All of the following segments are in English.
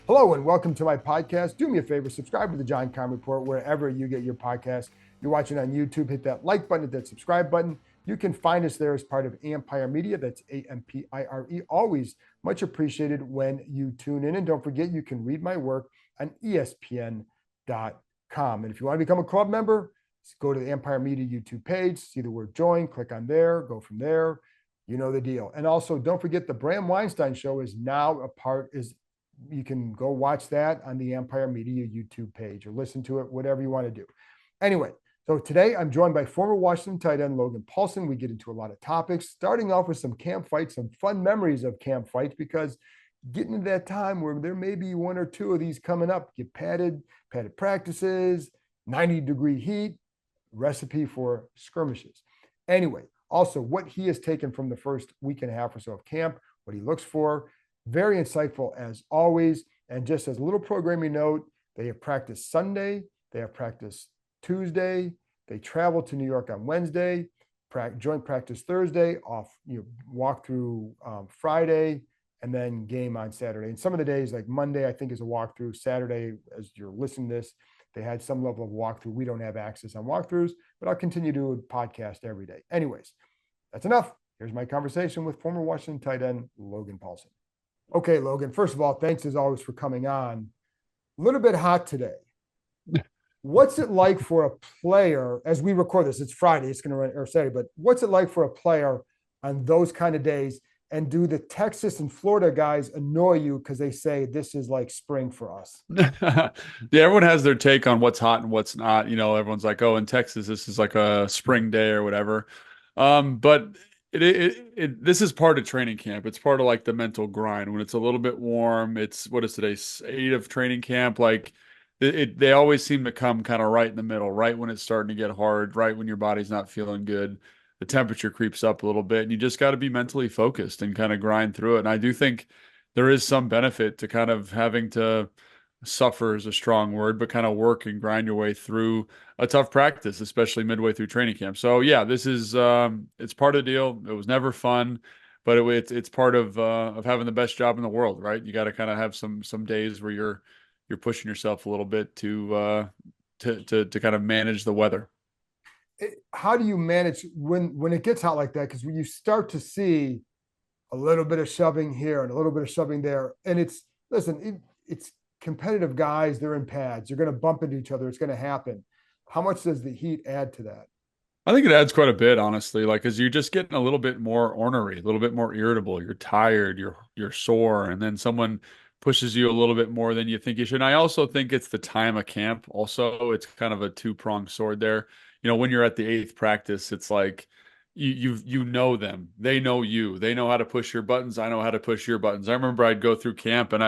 Hello and welcome to my podcast. Do me a favor, subscribe to the John Keim Report wherever you get your podcast. You're watching on YouTube, hit that like button, hit that subscribe button. You can find us there as part of Ampire Media. That's Ampire. Always much appreciated when you tune in. And don't forget, you can read my work on ESPN.com. And if you want to become a club member, go to the Ampire Media YouTube page, see the word join, click on there, go from there. You know the deal. And also, don't forget the Bram Weinstein Show is now you can go watch that on the Ampire Media YouTube page or listen to it, whatever you want to do. Anyway, so today I'm joined by former Washington tight end Logan Paulsen. We get into a lot of topics, starting off with some camp fights, some fun memories of camp fights, because getting into that time where there may be one or two of these coming up, get padded practices, 90-degree heat, recipe for skirmishes. Anyway, also what he has taken from the first week and a half or so of camp, what he looks for. Very insightful as always. And just as a little programming note, they have practice Sunday, they have practice Tuesday, they travel to New York on Wednesday, joint practice Thursday, off, walk through Friday, and then game on Saturday. And some of the days, like Monday, I think is a walkthrough. Saturday, as you're listening to this, they had some level of walkthrough. We don't have access on walkthroughs, but I'll continue to do a podcast every day. Anyways, that's enough. Here's my conversation with former Washington tight end Logan Paulsen. Okay, Logan, first of all, thanks as always for coming on. A little bit hot today. What's it like for a player, as we record this, it's Friday, it's going to run, or Saturday, but what's it like for a player on those kind of days? And do the Texas and Florida guys annoy you because they say this is like spring for us? Yeah, everyone has their take on what's hot and what's not. Everyone's like, "Oh, in Texas, this is like a spring day or whatever." But this is part of training camp. It's part of like the mental grind. When it's a little bit warm, it's what is today, 8 of training camp. Like they always seem to come kind of right in the middle, right when it's starting to get hard, right when your body's not feeling good. The temperature creeps up a little bit, and you just got to be mentally focused and kind of grind through it. And I do think there is some benefit to kind of having to suffer is a strong word, but kind of work and grind your way through a tough practice, especially midway through training camp. So yeah, this is it's part of the deal. It was never fun, but it's part of having the best job in the world, right? You got to kind of have some days where you're pushing yourself a little bit to kind of manage the weather. How do you manage when it gets hot like that? Because when you start to see a little bit of shoving here and a little bit of shoving there, and it's competitive guys, they're in pads, you're going to bump into each other, it's going to happen. How much does the heat add to that? I think it adds quite a bit, honestly. Like, as you're just getting a little bit more ornery, a little bit more irritable. You're tired, you're sore, and then someone pushes you a little bit more than you think you should. And I also think it's the time of camp. Also, it's kind of a two-pronged sword there. When you're at the eighth practice, it's like you know them, they know you, they know how to push your buttons. I know how to push your buttons. I remember I'd go through camp, and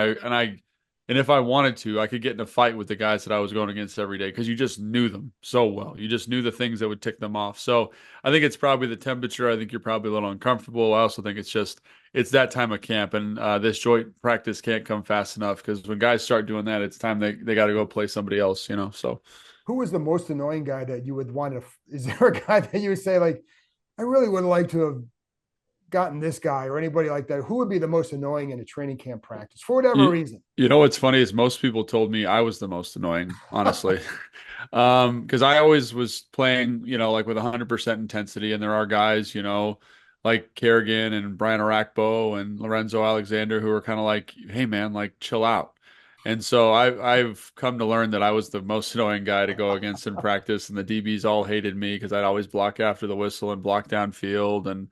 if I wanted to, I could get in a fight with the guys that I was going against every day because you just knew them so well. You just knew the things that would tick them off. So I think it's probably the temperature. I think you're probably a little uncomfortable. I also think it's that time of camp, and this joint practice can't come fast enough because when guys start doing that, it's time they got to go play somebody else. So Who was the most annoying guy that you would want to? Is there a guy that you would say, like, I really would like to have gotten this guy or anybody like that? Who would be the most annoying in a training camp practice for whatever you, reason? you know what's funny is most people told me I was the most annoying, honestly. Because I always was playing, like with 100% intensity, and there are guys, like Kerrigan and Brian Arakpo and Lorenzo Alexander who are kind of like, hey man, like chill out. And so I've come to learn that I was the most annoying guy to go against in practice, and the DBs all hated me because I'd always block after the whistle and block downfield. And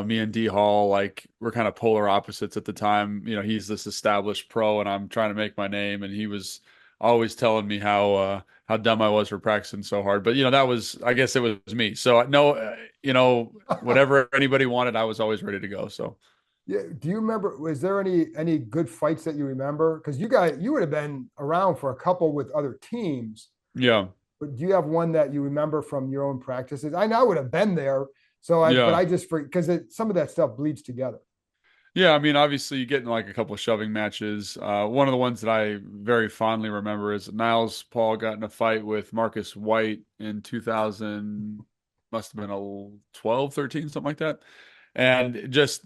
me and D Hall, like, we're kind of polar opposites at the time. He's this established pro, and I'm trying to make my name, and he was always telling me how dumb I was for practicing so hard. But I guess it was me. So no, whatever anybody wanted, I was always ready to go. So Yeah. Do you remember? Was there any good fights that you remember? Because you would have been around for a couple with other teams. yeah, But do you have one that you remember from your own practices? I know I would have been there. But yeah. I just because some of that stuff bleeds together. Yeah, I mean, obviously, you get in like a couple of shoving matches. One of the ones that I very fondly remember is Niles Paul got in a fight with Marcus White in 2000, must have been a 12, 13, something like that. And just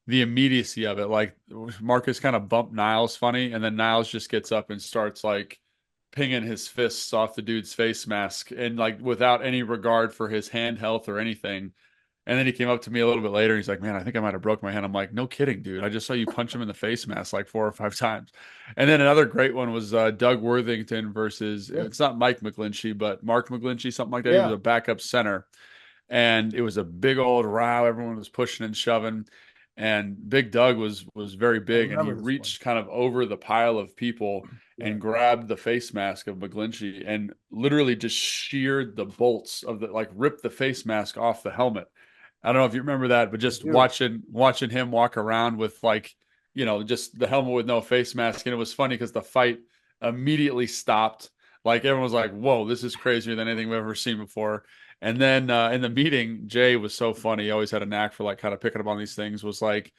the immediacy of it. Like Marcus kind of bumped Niles funny, and then Niles just gets up and starts like pinging his fists off the dude's face mask, and like without any regard for his hand health or anything. And then he came up to me a little bit later. He's like, "Man, I think I might have broke my hand." I'm like, "No kidding, dude. I just saw you punch him in the face mask like 4 or 5 times." And then another great one was Doug Worthington versus, Yeah. it's not Mike McGlinchey, but Mark McGlinchey, something like that. He was Yeah. a backup center, and it was a big old row. Everyone was pushing and shoving, and Big Doug was very I big, and he remember this one. reached kind of over the pile of people Yeah. and grabbed the face mask of McGlinchey and literally just sheared the bolts of the, like, ripped the face mask off the helmet. I don't know if you remember that, but I just do. watching him walk around with, like, just the helmet with no face mask. And it was funny because the fight immediately stopped. Like everyone was like, "Whoa, this is crazier than anything we've ever seen before." And then in the meeting, Jay was so funny. He always had a knack for like kind of picking up on these things. Was like,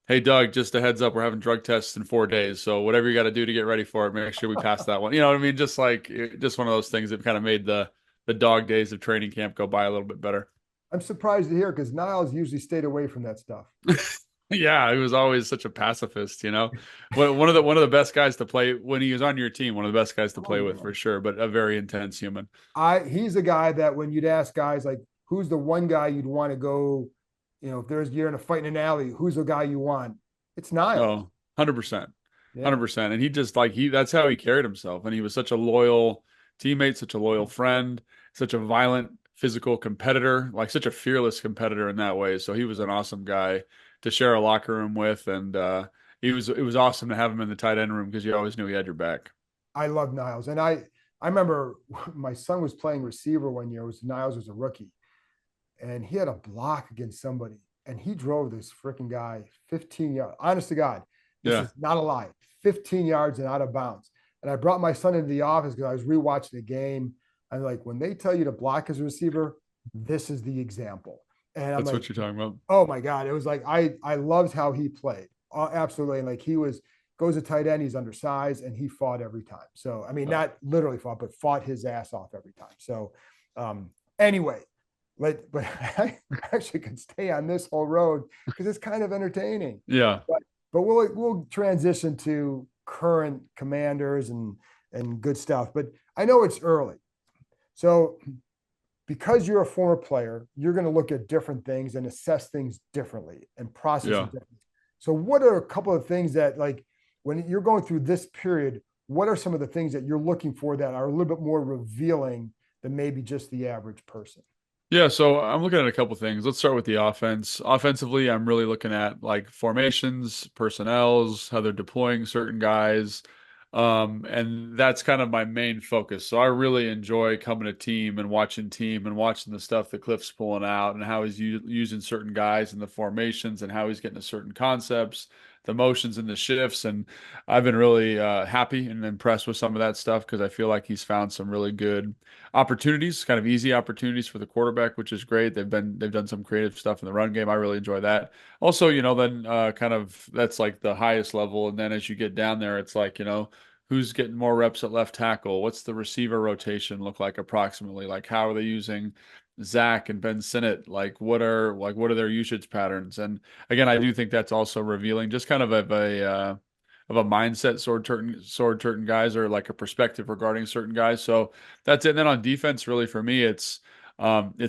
"Hey, Doug, just a heads up, we're having drug tests in 4 days. So whatever you got to do to get ready for it, make sure we pass that one." You know what I mean? Just like just one of those things that kind of made the dog days of training camp go by a little bit better. I'm surprised to hear because Niles usually stayed away from that stuff. Yeah, he was always such a pacifist, you know. One of the best guys to play when he was on your team, one of the best guys to Oh play with yeah. for sure, but a very intense human. He's a guy that when you'd ask guys like, who's the one guy you'd want to go, if you're in a fight in an alley, who's the guy you want? It's Niles. Oh, 100%. Yeah. 100%. And he just like that's how he carried himself. And he was such a loyal teammate, such a loyal friend, such a violent physical competitor, like such a fearless competitor in that way. So he was an awesome guy to share a locker room with. And it was awesome to have him in the tight end room because you always knew he had your back. I love Niles. And I remember my son was playing receiver one year. It was Niles was a rookie. And he had a block against somebody. And he drove this freaking guy 15 yards. Honest to God, this Yeah. is not a lie. 15 yards and out of bounds. And I brought my son into the office because I was rewatching the game. I'm like, when they tell you to block as a receiver, this is the example. And I'm That's like, what you're talking about. oh my God. It was like I loved how he played. Absolutely. And like he goes to tight end, he's undersized, and he fought every time. So I mean, Oh, not literally fought, but fought his ass off every time. So anyway, but I actually could stay on this whole road because it's kind of entertaining. yeah. But we'll transition to current commanders and good stuff. But I know it's early. So because you're a former player, you're going to look at different things and assess things differently and process it Yeah. differently. So what are a couple of things that, like, when you're going through this period, what are some of the things that you're looking for that are a little bit more revealing than maybe just the average person? Yeah, so I'm looking at a couple things. Let's start with the offense. Offensively, I'm really looking at like formations, personnels, how they're deploying certain guys. And that's kind of my main focus. So I really enjoy coming to team and watching the stuff that Cliff's pulling out and how he's using certain guys in the formations and how he's getting to certain concepts, the motions and the shifts. And I've been really happy and impressed with some of that stuff because I feel like he's found some really good opportunities, kind of easy opportunities for the quarterback, which is great. They've done some creative stuff in the run game. I really enjoy that. Also, then kind of that's like the highest level, and then as you get down there, it's like who's getting more reps at left tackle? What's the receiver rotation look like approximately? Like how are they using Zach and Ben Sinnott? Like what are their usage patterns? And again, I do think that's also revealing just kind of a mindset certain guys or like a perspective regarding certain guys. So that's it. And then on defense, really for me, it's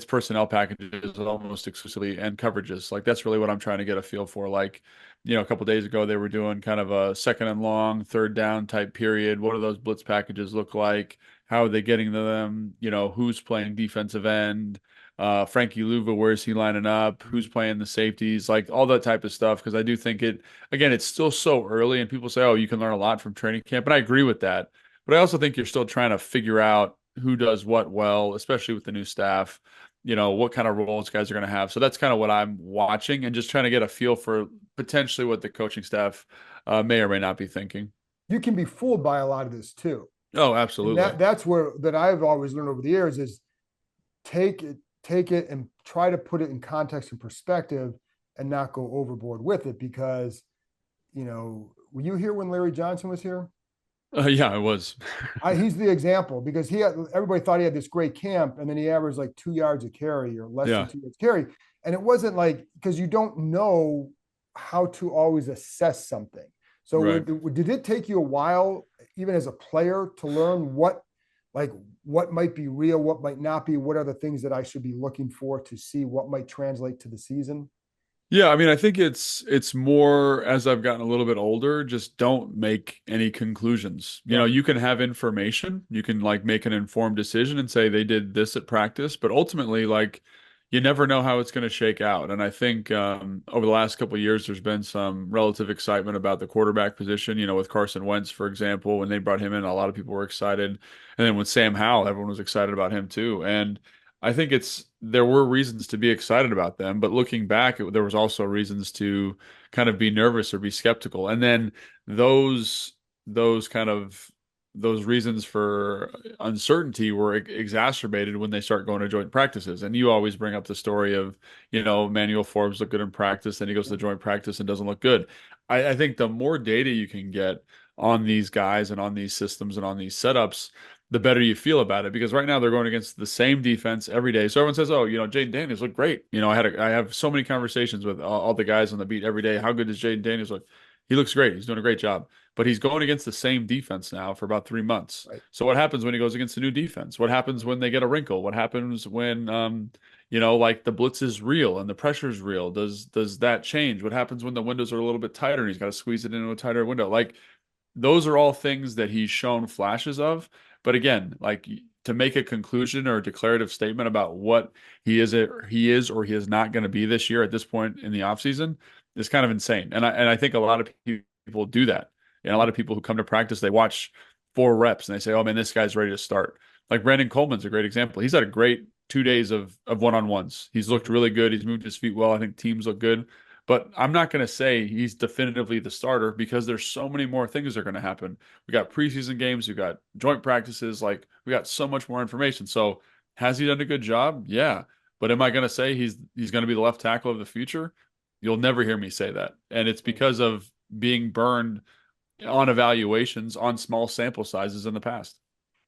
personnel packages almost exclusively and coverages. Like that's really what I'm trying to get a feel for. Like, a couple of days ago they were doing kind of a second and long, third down type period. What do those blitz packages look like? How are they getting to them? Who's playing defensive end? Frankie Luva, where's he lining up? Who's playing the safeties? Like all that type of stuff. Because I do think again, it's still so early, and people say, "Oh, you can learn a lot from training camp," and I agree with that. But I also think you're still trying to figure out who does what well, especially with the new staff. What kind of roles guys are going to have. So that's kind of what I'm watching and just trying to get a feel for potentially what the coaching staff may or may not be thinking. You can be fooled by a lot of this too. Oh, And absolutely. that's where that I've always learned over the years is take it and try to put it in context and perspective and not go overboard with it because were you here when Larry Johnson was here? Yeah, it was. He's the example because everybody thought he had this great camp and then he averaged like 2 yards a carry or less than Yeah. 2 yards a carry. And it wasn't like, because you don't know how to always assess something. So Right. did it take you a while, even as a player, to learn like what might be real, what might not be, what are the things that I should be looking for to see what might translate to the season? Yeah, I mean, I think it's more as I've gotten a little bit older, just don't make any conclusions. You know, Yep. you can have information, you can like make an informed decision and say they did this at practice, but ultimately, like you never know how it's going to shake out. And I think over the last couple of years, there's been some relative excitement about the quarterback position. You know, with Carson Wentz, for example, when they brought him in, a lot of people were excited, and then with Sam Howell, everyone was excited about him too. And I think there were reasons to be excited about them, but looking back, there was also reasons to kind of be nervous or be skeptical. And then those those kind of those reasons for uncertainty were exacerbated when they start going to joint practices. And you always bring up the story of, you know, Manuel Forbes looked good in practice, then he goes to joint practice and doesn't look good. I think the more data you can get on these guys and on these systems and on these setups, the better you feel about it. Because right now they're going against the same defense every day. So everyone says, "Oh, you know, Jayden Daniels look great." You know, I have so many conversations with all the guys on the beat every day. How good does Jayden Daniels look? He looks great. He's doing a great job. But he's going against the same defense now for about 3 months. Right. So what happens when he goes against a new defense? What happens when they get a wrinkle? What happens when you know, like the blitz is real and the pressure is real? Does that change? What happens when the windows are a little bit tighter and he's got to squeeze it into a tighter window? Like those are all things that he's shown flashes of. But again, like to make a conclusion or a declarative statement about what he is or he is not going to be this year at this point in the offseason is kind of insane. And I think a lot of people do that. And a lot of people who come to practice, they watch 4 reps and they say, "Oh man, this guy's ready to start." Like Brandon Coleman's a great example. He's had a great 2 days of one-on-ones. He's looked really good. He's moved his feet well. I think teams look good. But I'm not going to say he's definitively the starter because there's so many more things that are going to happen. We got preseason games, we got joint practices, like we got so much more information. So has he done a good job? Yeah. But am I going to say he's going to be the left tackle of the future? You'll never hear me say that. And it's because of being burned on evaluations on small sample sizes in the past.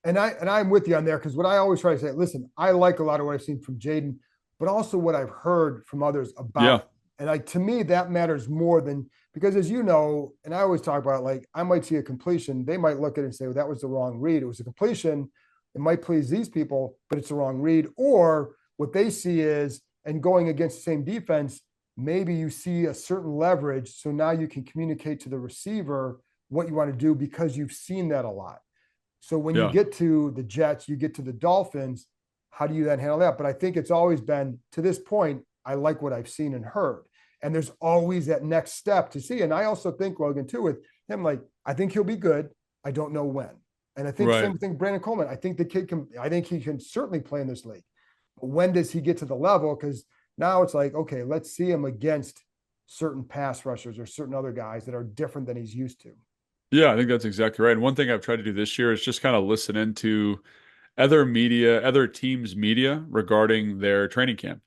And I'm with you on there because what I always try to say, listen, I like a lot of what I've seen from Jayden, but also what I've heard from others about Yeah. him. And like to me, that matters more than because as you know, and I always talk about like I might see a completion, they might look at it and say, well, that was the wrong read. It was a completion. It might please these people, but it's the wrong read. Or what they see is, and going against the same defense, maybe you see a certain leverage. So now you can communicate to the receiver what you want to do because you've seen that a lot. So when you Yeah. get to the Jets, you get to the Dolphins, how do you then handle that? But I think it's always been to this point, I like what I've seen and heard. And there's always that next step to see. And I also think, Logan, too, with him, like, I think he'll be good. I don't know when. And I think Right. same thing, Brandon Coleman. I think the kid can, I think he can certainly play in this league. But when does he get to the level? Because now it's like, okay, let's see him against certain pass rushers or certain other guys that are different than he's used to. Yeah, I think that's exactly right. And one thing I've tried to do this year is just kind of listen into other media, other teams' media regarding their training camp.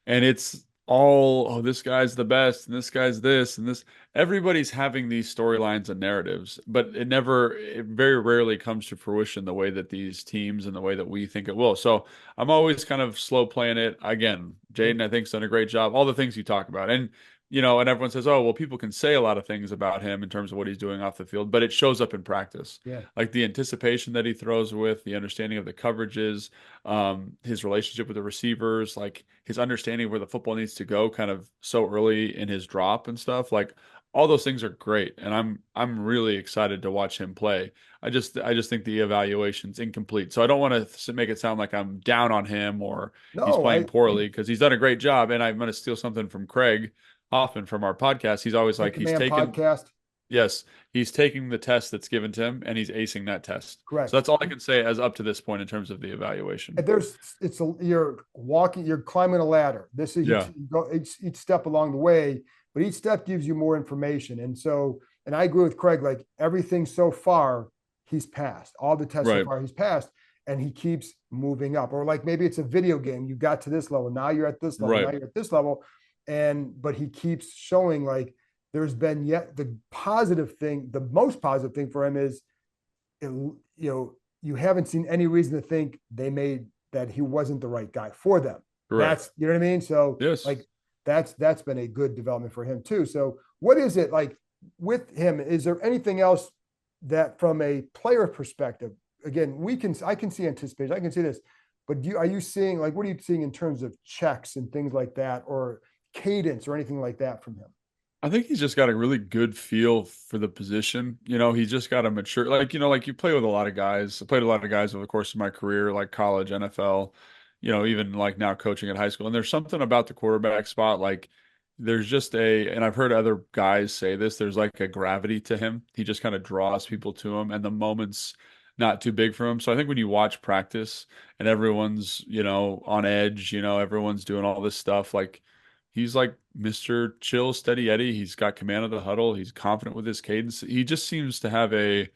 And it's all, oh, this guy's the best, and this guy's this, and this. Everybody's having these storylines and narratives, but it very rarely comes to fruition the way that these teams and the way that we think it will. So I'm always kind of slow playing it. Again, Jayden, I think, has done a great job. All the things you talk about. And you know, and everyone says, "Oh, well, people can say a lot of things about him in terms of what he's doing off the field, but it shows up in practice. Yeah. Like the anticipation that he throws with, the understanding of the coverages, his relationship with the receivers, like his understanding of where the football needs to go, kind of so early in his drop and stuff. Like all those things are great, and I'm really excited to watch him play. I just think the evaluation's incomplete, so I don't want to make it sound like I'm down on him or he's No, playing poorly because he's done a great job. And I'm going to steal something from Craig Hoffman from our podcast. He's always like Pick the Man podcast. yes, he's taking the test that's given to him and he's acing that test. So Correct. that's all I can say as up to this point in terms of the evaluation. And you're walking, you're climbing a ladder. This is Yeah, you go each step along the way, but each step gives you more information. And so, and I agree with Craig, like everything so far, he's passed. All the tests so right, far, he's passed, and he keeps moving up. Or like maybe it's a video game. You got to this level, now you're at this level, right, now you're at this level. But he keeps showing like there's been yet the positive thing, the most positive thing for him is you haven't seen any reason to think they made that he wasn't the right guy for them. correct. That's you know what I mean. So Yes, like that's been a good development for him too. So what is it like with him? Is there anything else that from a player perspective, again, I can see anticipation, I can see this, but are you seeing like, what are you seeing in terms of checks and things like that, or cadence or anything like that from him? I think he's just got a really good feel for the position. He's just got a mature, like you play with a lot of guys. I played a lot of guys over the course of my career, like college, NFL, even like now coaching at high school. And there's something about the quarterback spot, like there's just and I've heard other guys say this, there's like a gravity to him. He just kind of draws people to him, and the moment's not too big for him. So I think when you watch practice and everyone's, on edge, everyone's doing all this stuff, like he's like Mr. Chill, Steady Eddie. He's got command of the huddle. He's confident with his cadence. He just seems to have a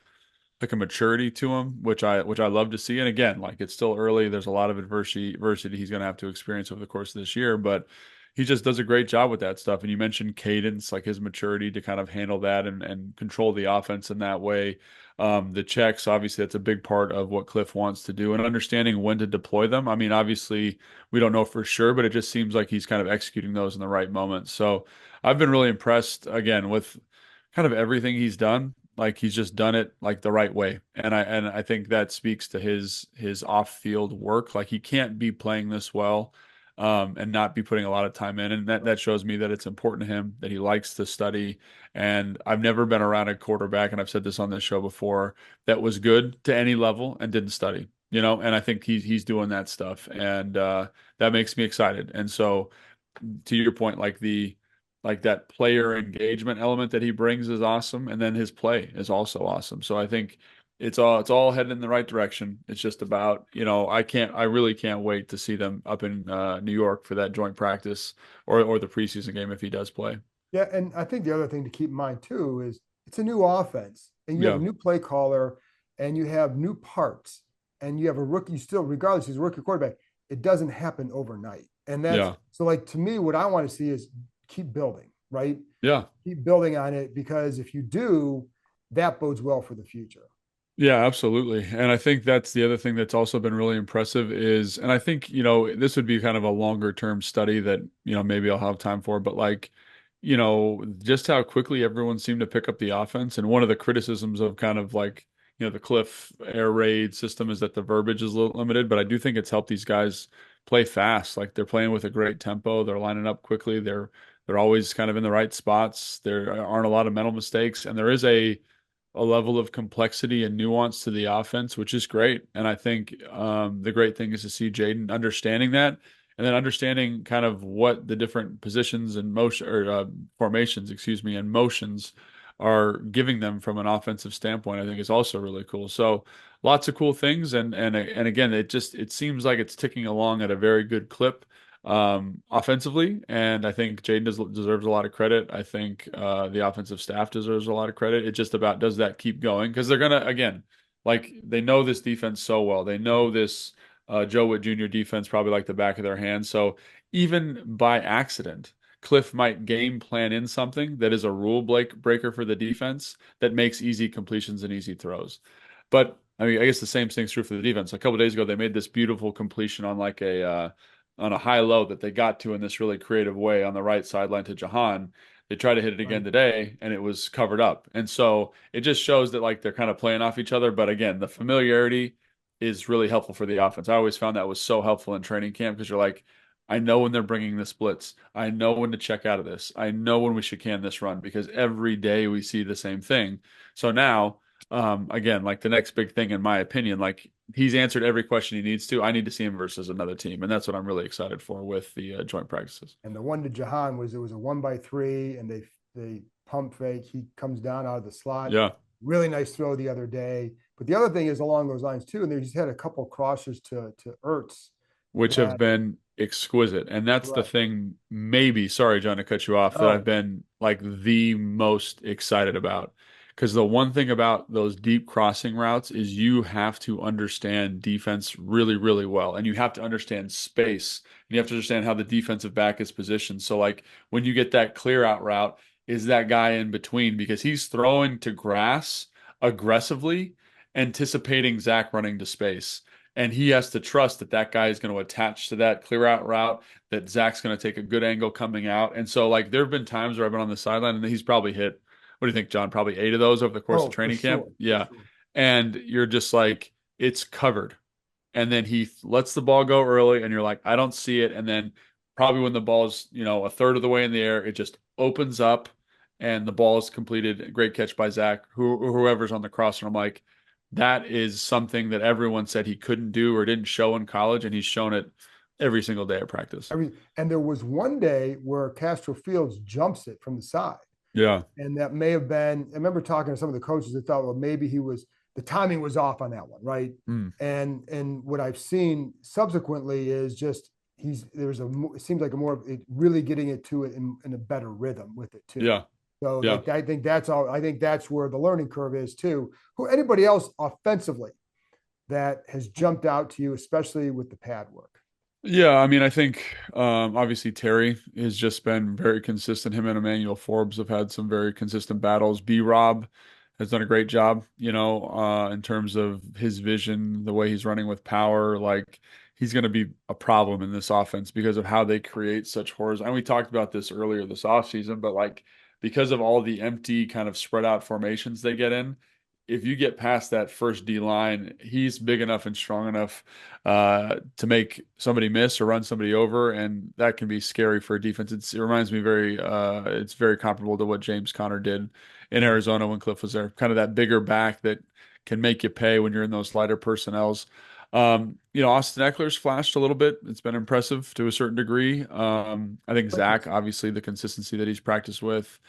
maturity to him, which I love to see. And again, like it's still early. There's a lot of adversity he's going to have to experience over the course of this year, but he just does a great job with that stuff. And you mentioned cadence, like his maturity to kind of handle that and control the offense in that way. The checks, obviously, that's a big part of what Cliff wants to do, and understanding when to deploy them. I mean, obviously, we don't know for sure, but it just seems like he's kind of executing those in the right moment. So I've been really impressed again with kind of everything he's done. Like he's just done it like the right way. And I think that speaks to his off-field work. Like he can't be playing this well and not be putting a lot of time in. And that shows me that it's important to him, that he likes to study. And I've never been around a quarterback, and I've said this on this show before, that was good to any level and didn't study, and I think he's doing that stuff. And that makes me excited. And so to your point, like that player engagement element that he brings is awesome, and then his play is also awesome. So I think it's all heading in the right direction. It's just about, I really can't wait to see them up in New York for that joint practice or the preseason game if he does play. Yeah, and I think the other thing to keep in mind too is it's a new offense, and you have a Yeah, new play caller, and you have new parts, and you have a rookie still, regardless, he's a rookie quarterback. It doesn't happen overnight, and that's yeah, so. Like to me, what I want to see is keep building, right? yeah. Keep building on it, because if you do, that bodes well for the future. Yeah, absolutely. And I think that's the other thing that's also been really impressive is, and I think, this would be kind of a longer term study that, maybe I'll have time for, but like, just how quickly everyone seemed to pick up the offense. And one of the criticisms of kind of like, the Cliff air raid system is that the verbiage is a little limited, but I do think it's helped these guys play fast. Like they're playing with a great tempo. They're lining up quickly. They're always kind of in the right spots. There aren't a lot of mental mistakes, and there is a level of complexity and nuance to the offense, which is great. And I think the great thing is to see Jayden understanding that, and then understanding kind of what the different positions and motion or formations, excuse me, and motions are giving them from an offensive standpoint. I think is also really cool. So lots of cool things, and again, it seems like it's ticking along at a very good clip offensively, and I think Jayden deserves a lot of credit. I think the offensive staff deserves a lot of credit. It's just about, does that keep going? Because they're gonna, again, like they know this defense so well. They know this Joe Witt Jr. defense probably like the back of their hand. So even by accident, Cliff might game plan in something that is a rule breaker for the defense that makes easy completions and easy throws. But I mean, I guess the same thing's true for the defense. A couple days ago, they made this beautiful completion on like on a high low that they got to in this really creative way on the right sideline to Jahan. They tried to hit it again Right. today, and it was covered up. And so it just shows that like they're kind of playing off each other. But again, the familiarity is really helpful for the offense. I always found that was so helpful in training camp, because you're like, I know when they're bringing the splits. I know when to check out of this. I know when we should can this run, because every day we see the same thing. So now, again, like the next big thing, in my opinion, like he's answered every question he needs to. I need to see him versus another team, and that's what I'm really excited for with the joint practices. And the one to Jahan it was a 1-by-3, and they pump fake. He comes down out of the slot. Yeah, Really nice throw the other day. But the other thing is along those lines too, and he's had a couple crosses to Ertz which have that been exquisite. And that's the right. thing, maybe, sorry, John, to cut you off, that I've Oh, been like the most excited about. Because the one thing about those deep crossing routes is you have to understand defense really, really well. And you have to understand space. And you have to understand how the defensive back is positioned. So, like, when you get that clear out route, is that guy in between? Because he's throwing to grass aggressively, anticipating Zach running to space. And he has to trust that that guy is going to attach to that clear out route, that Zach's going to take a good angle coming out. And so, like, there have been times where I've been on the sideline and he's probably hit, what do you think, John? Probably 8 of those over the course of Oh, for training camp. sure, for Yeah. sure. And you're just like, it's covered. And then he lets the ball go early, and you're like, I don't see it. And then probably when the ball's, a third of the way in the air, it just opens up and the ball is completed. Great catch by Zach, whoever's on the crosser. I'm like, that is something that everyone said he couldn't do or didn't show in college, and he's shown it every single day at practice. And there was one day where Castro Fields jumps it from the side. Yeah. And that may have been, I remember talking to some of the coaches that thought, well, maybe the timing was off on that one, right? Mm. And what I've seen subsequently is just it seems like really getting it to it in a better rhythm with it too. Yeah. So Yeah. like I think that's all. I think that's where the learning curve is too. Who anybody else offensively that has jumped out to you, especially with the pad work? Yeah, I mean, I think obviously Terry has just been very consistent. Him and Emmanuel Forbes have had some very consistent battles. B Rob has done a great job, in terms of his vision, the way he's running with power. Like, he's going to be a problem in this offense because of how they create such horizontal. And we talked about this earlier this offseason, but like, because of all the empty kind of spread out formations they get in, if you get past that first D line, he's big enough and strong enough to make somebody miss or run somebody over, and that can be scary for a defense. It reminds me it's very comparable to what James Conner did in Arizona when Cliff was there. Kind of that bigger back that can make you pay when you're in those lighter personnels. Austin Eckler's flashed a little bit. It's been impressive to a certain degree. I think Zach, obviously, the consistency that he's practiced with,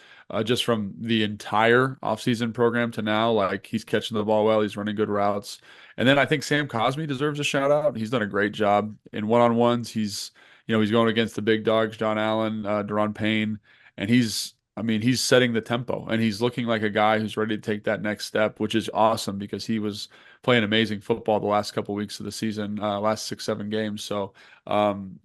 just from the entire offseason program to now, like, he's catching the ball well, he's running good routes. And then I think Sam Cosmi deserves a shout out. He's done a great job in one-on-ones. He's going against the big dogs, John Allen, Daron Payne, and he's setting the tempo, and he's looking like a guy who's ready to take that next step, which is awesome because he was playing amazing football the last couple of weeks of the season, last 6, 7 games. So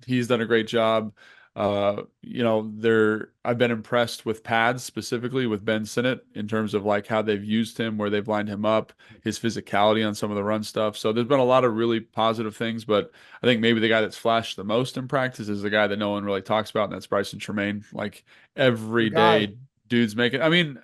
he's done a great job. I've been impressed with pads, specifically with Ben Sinnott, in terms of like how they've used him, where they've lined him up, his physicality on some of the run stuff. So there's been a lot of really positive things, but I think maybe the guy that's flashed the most in practice is the guy that no one really talks about, and that's Bryson Tremaine. Like, The every guy, day, dude's making. I mean,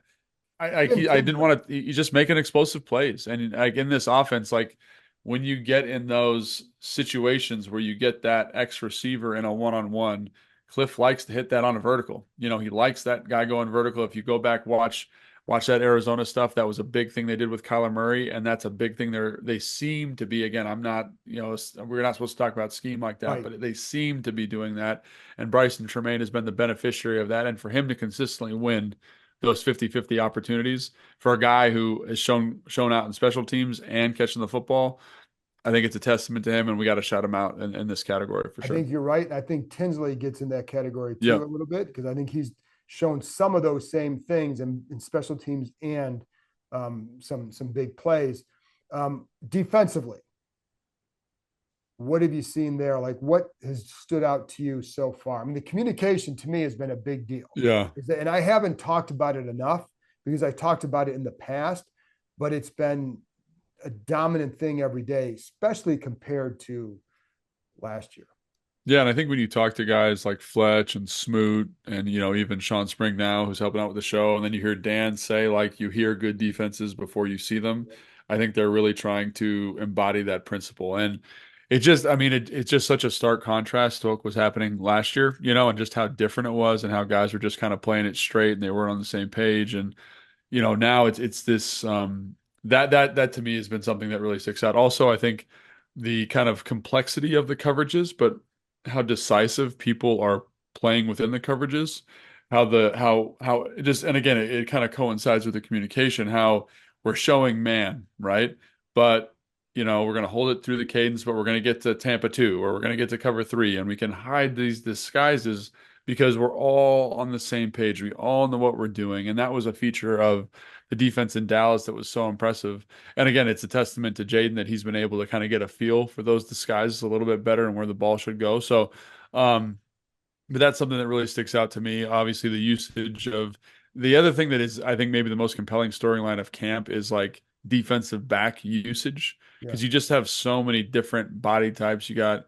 I didn't want to. He's just making explosive plays, and like in this offense, like, when you get in those situations where you get that X receiver in a one-on-one, Cliff likes to hit that on a vertical. He likes that guy going vertical. If you go back, watch that Arizona stuff. That was a big thing they did with Kyler Murray, and that's a big thing. They seem to be, again. I'm not, we're not supposed to talk about scheme like that, right? but they seem to be doing that. And Bryson Tremaine has been the beneficiary of that, and for him to consistently win those 50-50 opportunities for a guy who has shown out in special teams and catching the football, I think it's a testament to him, and we got to shout him out in this category for I sure. think you're right. I think Tinsley gets in that category too a Yep. little bit because I think he's shown some of those same things in special teams and some big plays. Defensively, what have you seen there? Like, what has stood out to you so far? I mean, the communication to me has been a big deal. Yeah. And I haven't talked about it enough because I talked about it in the past, but it's been a dominant thing every day, especially compared to last year. Yeah, and I think when you talk to guys like Fletch and Smoot and even Sean Spring now, who's helping out with the show, and then you hear Dan say, like, you hear good defenses before you see them. I think they're really trying to embody that principle. And it's just such a stark contrast to what was happening last year, and just how different it was and how guys were just kind of playing it straight and they weren't on the same page. And now it's this that to me has been something that really sticks out. Also, I think the kind of complexity of the coverages, but how decisive people are playing within the coverages, how it just, and again, it kind of coincides with the communication, how we're showing man, right? But we're going to hold it through the cadence, but we're going to get to Tampa 2, or we're going to get to cover 3, and we can hide these disguises because we're all on the same page. We all know what we're doing. And that was a feature of the defense in Dallas that was so impressive. And again, it's a testament to Jayden that he's been able to kind of get a feel for those disguises a little bit better and where the ball should go. So, but that's something that really sticks out to me. Obviously, the usage of the other thing that is, I think, maybe the most compelling storyline of camp is like defensive back usage Yeah. because you just have so many different body types. You got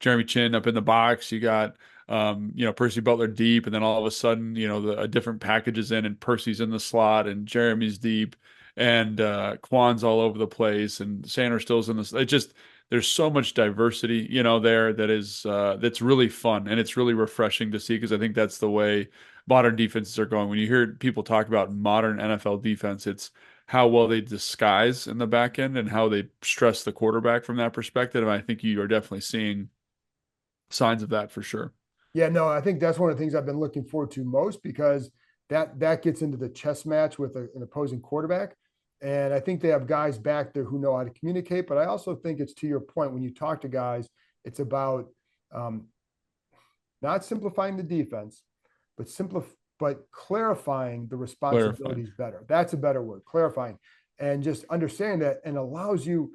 Jeremy Chin up in the box. You got Percy Butler deep, and then all of a sudden, a different package is in, and Percy's in the slot, and Jeremy's deep, and Quan's all over the place, and Sanders still's in this. It just there's so much diversity, there that is that's really fun and it's really refreshing to see because I think that's the way modern defenses are going. When you hear people talk about modern NFL defense, it's how well they disguise in the back end and how they stress the quarterback from that perspective. And I think you are definitely seeing signs of that for sure. Yeah, no, I think that's one of the things I've been looking forward to most because that gets into the chess match with an opposing quarterback. And I think they have guys back there who know how to communicate. But I also think it's to your point when you talk to guys, it's about um, not simplifying the defense, but clarifying the Clarifying. responsibilities better. That's a better word, clarifying, and just understanding that and allows you,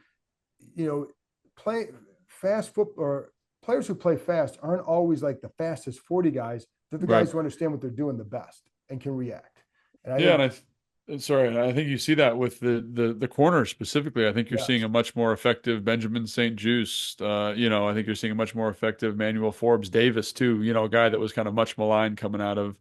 play fast football or players who play fast aren't always like the fastest 40 guys. They're the Right. guys who understand what they're doing the best and can react. And I Yeah, think, and sorry, I think you see that with the corner specifically. I think you're seeing yes, a much more effective Benjamin St. Juste. I think you're seeing a much more effective Manuel Forbes Davis too. A guy that was kind of much maligned coming out of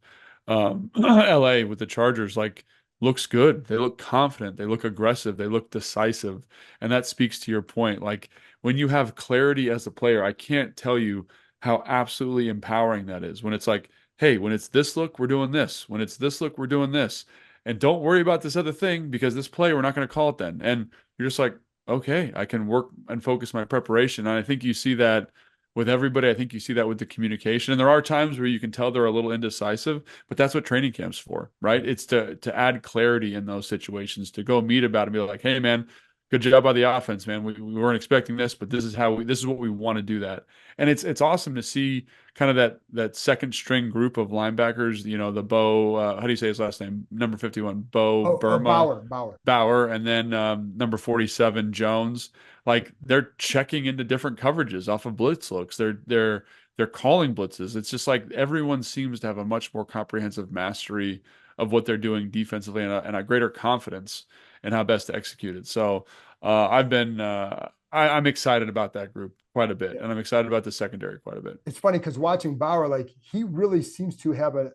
LA with the Chargers. Like looks good. They look confident. They look aggressive. They look decisive, and that speaks to your point. Like when you have clarity as a player, I can't tell you how absolutely empowering that is. When it's like, hey, when it's this look, we're doing this. When it's this look, we're doing this. And don't worry about this other thing because this play, we're not going to call it then. And you're just like, okay, I can work and focus my preparation. And I think you see that with everybody. I think you see that with the communication. And there are times where you can tell they're a little indecisive, but that's what training camp's for, right? It's to add clarity in those situations, to go meet about it and be like, hey, man, good job by the offense, man. We weren't expecting this, but this is this is what we want to do that. And it's awesome to see kind of that second string group of linebackers, the Bo, how do you say his last name? Number 51, Bo Burma, Bauer. Bauer, and then number 47, Jones. Like they're checking into different coverages off of blitz looks. They're calling blitzes. It's just like everyone seems to have a much more comprehensive mastery of what they're doing defensively and a greater confidence in how best to execute it. So I'm excited about that group quite a bit, Yeah. and I'm excited about the secondary quite a bit. It's funny because watching Bauer, like he really seems to have a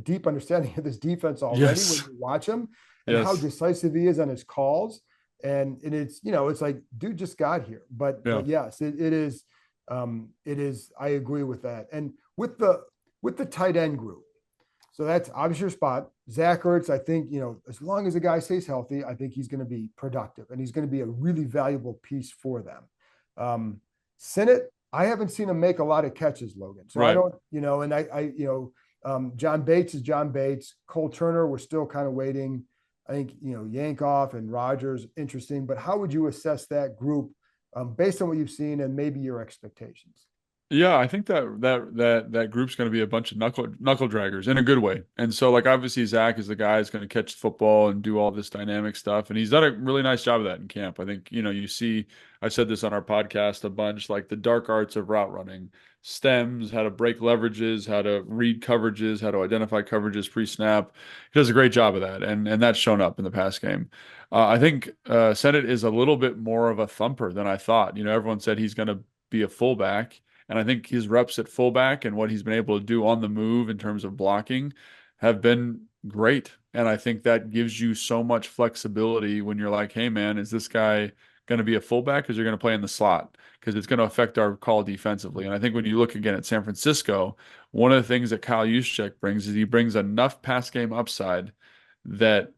deep understanding of this defense already when Yes, you watch him and how yes, decisive he is on his calls. And it's like, dude just got here. yeah, But yes, it is, I agree with that. And with the tight end group, so that's obviously your spot. Zach Ertz, I think, as long as the guy stays healthy, I think he's going to be productive and he's going to be a really valuable piece for them. Sinnott, I haven't seen him make a lot of catches, Logan. So I right. don't, and John Bates is John Bates. Cole Turner, we're still kind of waiting. I think, Yankoff and Rogers, interesting. But how would you assess that group based on what you've seen and maybe your expectations? Yeah, I think that group's going to be a bunch of knuckle draggers in a good way. And so, like, obviously, Zach is the guy who's going to catch the football and do all this dynamic stuff, and he's done a really nice job of that in camp. I think you see. I said this on our podcast a bunch, like the dark arts of route running, stems, how to break leverages, how to read coverages, how to identify coverages pre-snap. He does a great job of that, and that's shown up in the past game. I think Sennett is a little bit more of a thumper than I thought. Everyone said he's going to be a fullback. And I think his reps at fullback and what he's been able to do on the move in terms of blocking have been great. And I think that gives you so much flexibility when you're like, hey, man, is this guy going to be a fullback because you're going to play in the slot? Because it's going to affect our call defensively. And I think when you look again at San Francisco, one of the things that Kyle Juszczyk brings is he brings enough pass game upside that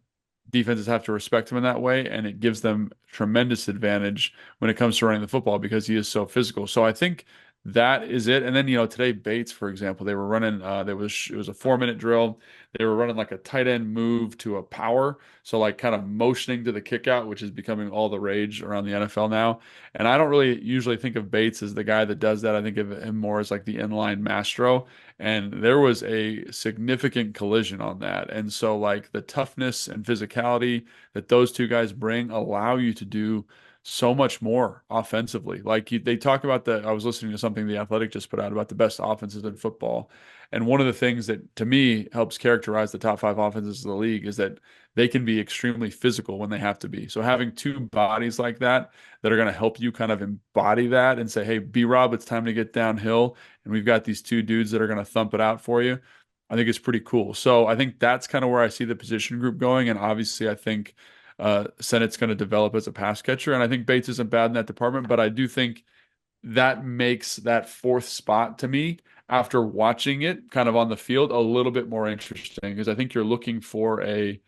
defenses have to respect him in that way, and it gives them tremendous advantage when it comes to running the football because he is so physical. So I think that is it. And then today Bates, for example, they were running. It was a 4 minute drill. They were running like a tight end move to a power, so like kind of motioning to the kick out, which is becoming all the rage around the NFL now. And I don't really usually think of Bates as the guy that does that. I think of him more as like the inline maestro. And there was a significant collision on that. And so, like, the toughness and physicality that those two guys bring allow you to do so much more offensively. Like, they talk about I was listening to something The Athletic just put out about the best offenses in football. And one of the things that to me helps characterize the top five offenses of the league is that they can be extremely physical when they have to be. So having two bodies like that are going to help you kind of embody that and say, hey, B Rob, it's time to get downhill. And we've got these two dudes that are going to thump it out for you. I think it's pretty cool. So I think that's kind of where I see the position group going. And obviously, I think Sennett's going to develop as a pass catcher. And I think Bates isn't bad in that department, but I do think that makes that fourth spot to me after watching it kind of on the field a little bit more interesting because I think you're looking for a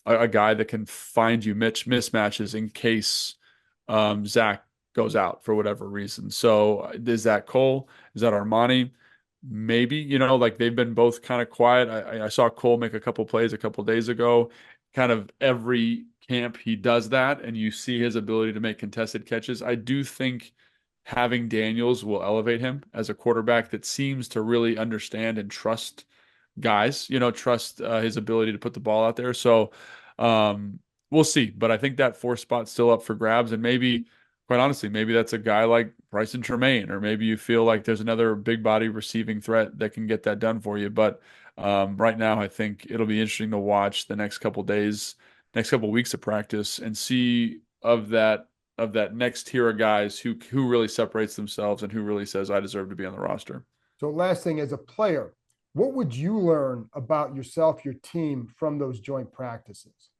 guy that can find you mismatches in case Zach goes out for whatever reason. So is that Cole? Is that Armani? Maybe, like they've been both kind of quiet. I saw Cole make a couple plays a couple days ago. Kind of every camp he does that, and you see his ability to make contested catches. I do think having Daniels will elevate him as a quarterback that seems to really understand and trust guys, trust his ability to put the ball out there. So we'll see. But I think that fourth spot's still up for grabs. And maybe, quite honestly, maybe that's a guy like Bryson Tremaine, or maybe you feel like there's another big body receiving threat that can get that done for you. But right now, I think it'll be interesting to watch the next couple days, next couple weeks of practice and see of that next tier of guys who really separates themselves and who really says, I deserve to be on the roster. So last thing, as a player, what would you learn about yourself, your team from those joint practices?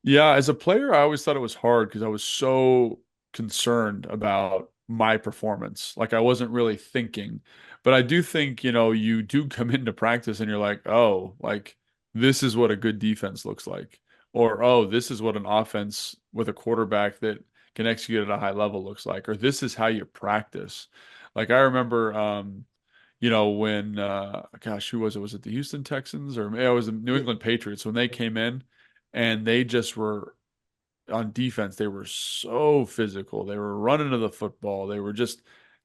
Yeah, as a player, I always thought it was hard because I was so concerned about my performance. Like I wasn't really thinking. But I do think, you do come into practice and you're like, oh, like this is what a good defense looks like. Or, oh, this is what an offense with a quarterback that can execute at a high level looks like. Or this is how you practice. Like I remember when gosh, who was it? Was it the Houston Texans or it was the New England Patriots when they came in and they just were on defense, they were so physical. They were running to the football. They were just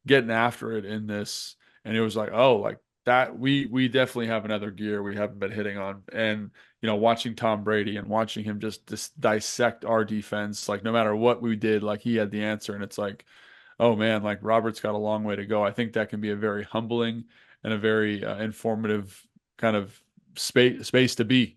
getting after it in this. And it was like, oh, like that we definitely have another gear we haven't been hitting on. And watching Tom Brady and watching him just dissect our defense, like no matter what we did, like he had the answer. And it's like, oh man, like Robert's got a long way to go. I think that can be a very humbling and a very informative kind of space to be,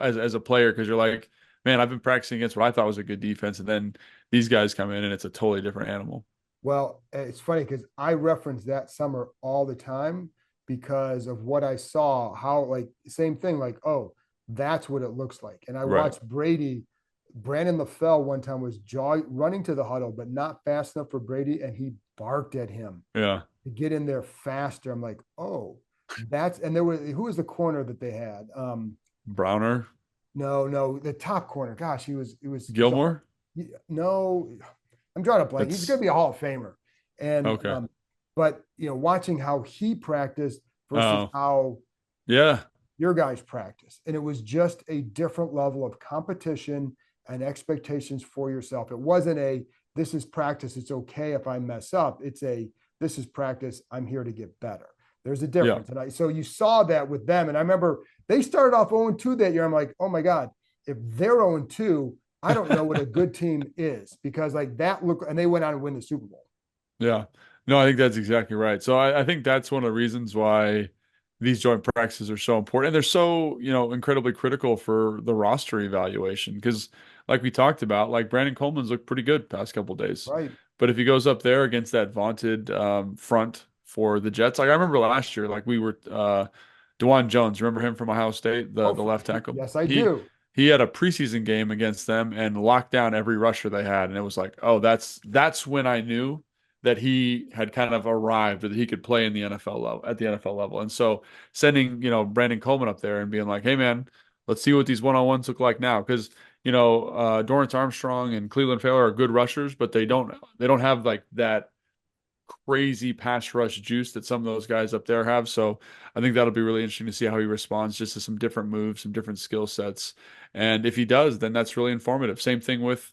as a player, because you're like, man, I've been practicing against what I thought was a good defense, and then these guys come in and it's a totally different animal. Well, it's funny because I reference that summer all the time because of what I saw, how like same thing, like, oh, that's what it looks like. And I Right. watched Brandon LaFell one time was running to the huddle, but not fast enough for Brady, and he barked at him Yeah. to get in there faster. I'm like, oh, and there was who was the corner that they had? Browner, No, the top corner. Gosh, he was Gilmore. no, I'm drawing a blank. He's going That's to be a Hall of Famer. And okay. but watching how he practiced versus Oh, how yeah. your guys practice, and it was just a different level of competition and expectations for yourself. It wasn't a this is practice. It's okay if I mess up. It's a this is practice. I'm here to get better. There's a Yeah. difference. So you saw that with them. And I remember they started off 0-2 that year. I'm like, oh my God, if they're 0-2, I don't know what a good team is because like that look, and they went on to win the Super Bowl. Yeah. No, I think that's exactly right. So I think that's one of the reasons why these joint practices are so important. And they're so, incredibly critical for the roster evaluation. Because like we talked about, like Brandon Coleman's looked pretty good past couple days. Right. But if he goes up there against that vaunted front for the Jets, like I remember last year, like we were DeJuan Jones, remember him from Ohio State, the Oh, the left tackle? yes, I He do. he had a preseason game against them and locked down every rusher they had. And it was like, oh, that's when I knew that he had kind of arrived or that he could play in the NFL level at the NFL level. And so sending, Brandon Coleman up there and being like, hey man, let's see what these one-on-ones look like now. Because, Dorrance Armstrong and Cleveland Failure are good rushers, but they don't have like that crazy pass rush juice that some of those guys up there have. So I think that'll be really interesting to see how he responds just to some different moves, some different skill sets. And if he does, then that's really informative. Same thing with,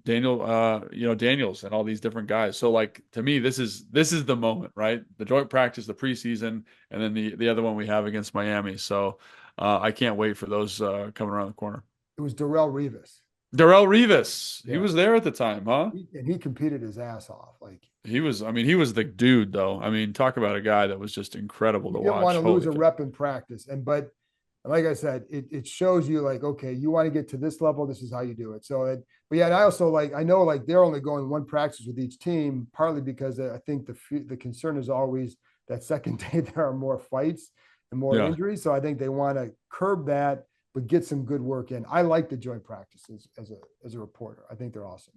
Daniels and all these different guys. So like to me, this is the moment, right? The joint practice, the preseason, and then the other one we have against Miami. So I can't wait for those coming around the corner. It was Darrell Revis. Darrell Revis, he Yeah. was there at the time, huh? And he competed his ass off. Like I mean, he was the dude though. I mean, talk about a guy that was just incredible He to didn't want watch. to lose Holy a cow. rep in practice. But like I said, it shows you like, okay, you want to get to this level, this is how you do it. But yeah, and I also like, I know like they're only going one practice with each team, partly because I think the concern is always that second day there are more fights and more Yeah. injuries. So I think they want to curb that, but get some good work in. I like the joint practices as a reporter. I think they're awesome.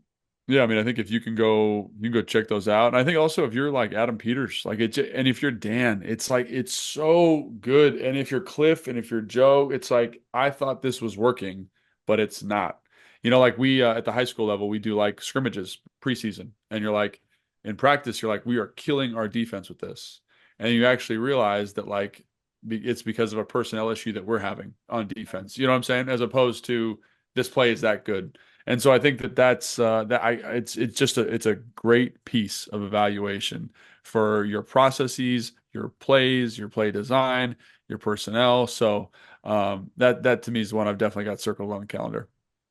Yeah, I mean, I think if you can go check those out. And I think also if you're like Adam Peters, like and if you're Dan, it's like it's so good. And if you're Cliff and if you're Joe, it's like I thought this was working, but it's not. Like we at the high school level, we do like scrimmages preseason, and you're like in practice, you're like we are killing our defense with this, and you actually realize that like it's because of a personnel issue that we're having on defense. You know what I'm saying? As opposed to this play is that good. And so I think that's it's just it's a great piece of evaluation for your processes, your plays, your play design, your personnel. So that to me is one I've definitely got circled on the calendar.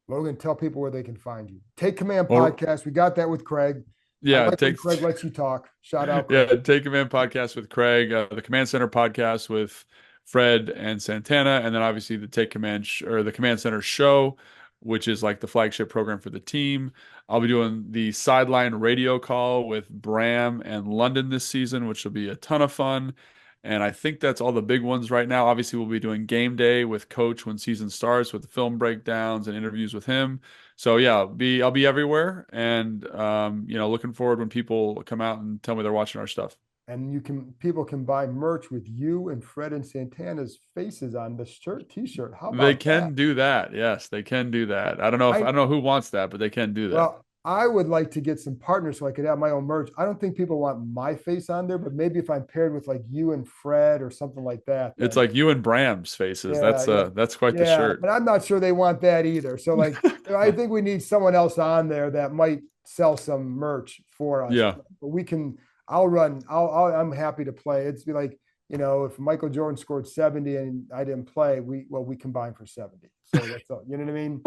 Logan, tell people where they can find you. Take Command Or podcast. We got that with Craig. I yeah, like when take Craig lets you talk. Shout out, yeah, Craig. Take Command podcast with Craig, the Command Center podcast with Fred and Santana, and then obviously the Take Command or the Command Center show, which is like the flagship program for the team. I'll be doing the sideline radio call with Bram and London this season, which will be a ton of fun. And I think that's all the big ones right now. Obviously, we'll be doing game day with Coach when season starts with the film breakdowns and interviews with him. So yeah, I'll be everywhere, and looking forward when people come out and tell me they're watching our stuff. And people can buy merch with you and Fred and Santana's faces on the t-shirt. How They about that? can do that. Yes, they can do that. I I don't know who wants that, but they can do that. Well, I would like to get some partners so I could have my own merch. I don't think people want my face on there, but maybe if I'm paired with like you and Fred or something like that, It's then like you and Bram's faces. yeah, yeah, That's quite the yeah. shirt. But I'm not sure they want that either. So like, I think we need someone else on there that might sell some merch for us. Yeah. But we can. I'll run. I'm happy to play. It's be like, if Michael Jordan scored 70 and I didn't play, we combined for 70. So that's all. You know what I mean?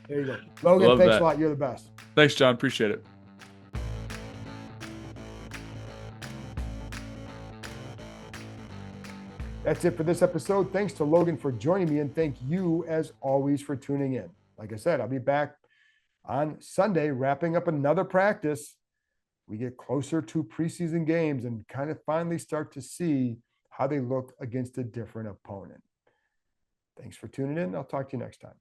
There you go, Logan. Love Thanks a that. lot. You're the best. Thanks, John. Appreciate it. That's it for this episode. Thanks to Logan for joining me, and thank you, as always, for tuning in. Like I said, I'll be back on Sunday, wrapping up another practice. We get closer to preseason games and kind of finally start to see how they look against a different opponent. Thanks for tuning in. I'll talk to you next time.